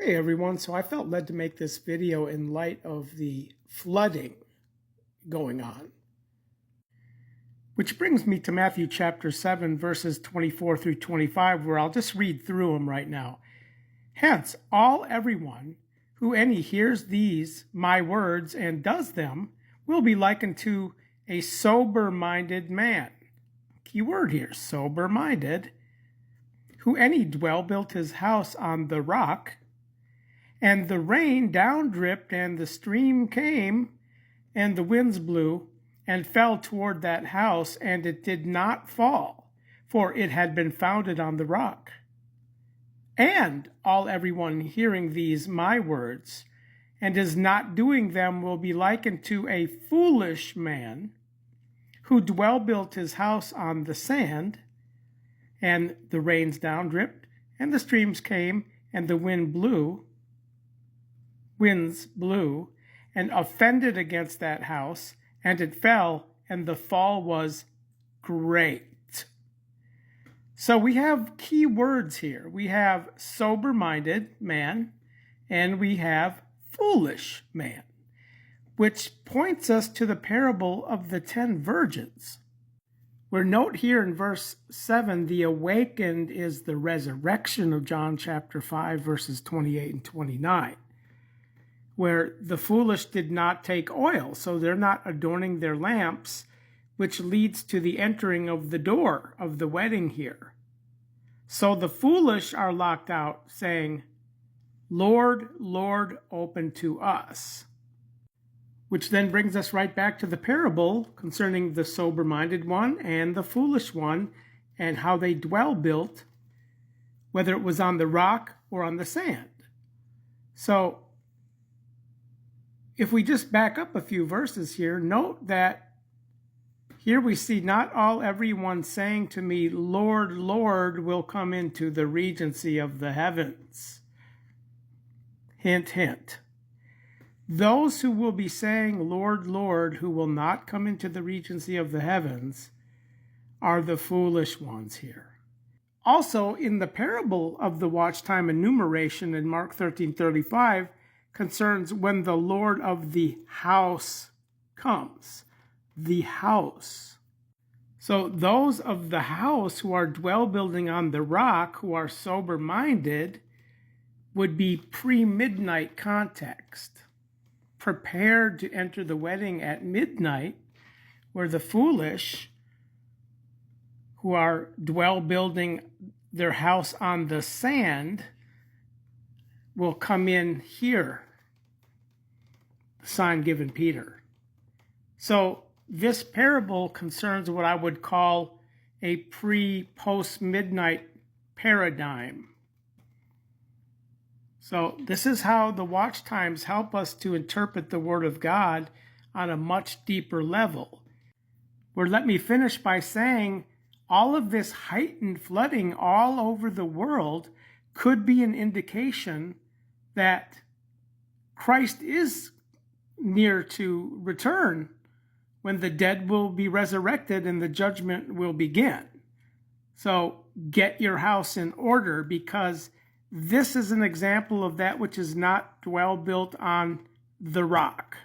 Hey everyone, so I felt led to make this video in light of the flooding going on. Which brings me to Matthew chapter 7, verses 24 through 25, where I'll just read through them right now. Hence, everyone who hears these my words and does them will be likened to a sober-minded man. Key word here, sober-minded, who built his house on the rock. And the rain down dripped, and the stream came, and the winds blew, and fell toward that house, and it did not fall, for it had been founded on the rock. And everyone hearing these my words, and is not doing them, will be likened to a foolish man, who built his house on the sand, and the rains down dripped, and the streams came, and the winds blew, and offended against that house, and it fell, and the fall was great. So we have key words here. We have sober-minded man, and we have foolish man, which points us to the parable of the 10 virgins. Where note here in verse 7, the awakened is the resurrection of John chapter 5, verses 28 and 29. Where the foolish did not take oil, so they're not adorning their lamps, which leads to the entering of the door of the wedding here. So the foolish are locked out, saying, Lord, Lord, open to us. Which then brings us right back to the parable concerning the sober-minded one and the foolish one, and how they built, whether it was on the rock or on the sand. So if we just back up a few verses here, note that here we see not everyone saying to me, Lord, Lord, will come into the regency of the heavens. Hint, hint. Those who will be saying, Lord, Lord, who will not come into the regency of the heavens, are the foolish ones here. Also, in the parable of the watch time enumeration in Mark 13:35, concerns when the Lord of the house comes. The house. So those of the house who are building on the rock, who are sober-minded, would be pre-midnight context, prepared to enter the wedding at midnight, where the foolish, who are building their house on the sand, will come in here, the sign given Peter. So this parable concerns what I would call a pre-post-midnight paradigm. So this is how the watch times help us to interpret the Word of God on a much deeper level. Where let me finish by saying all of this heightened flooding all over the world could be an indication that Christ is near to return, when the dead will be resurrected and the judgment will begin. So get your house in order, because this is an example of that which is not built on the rock.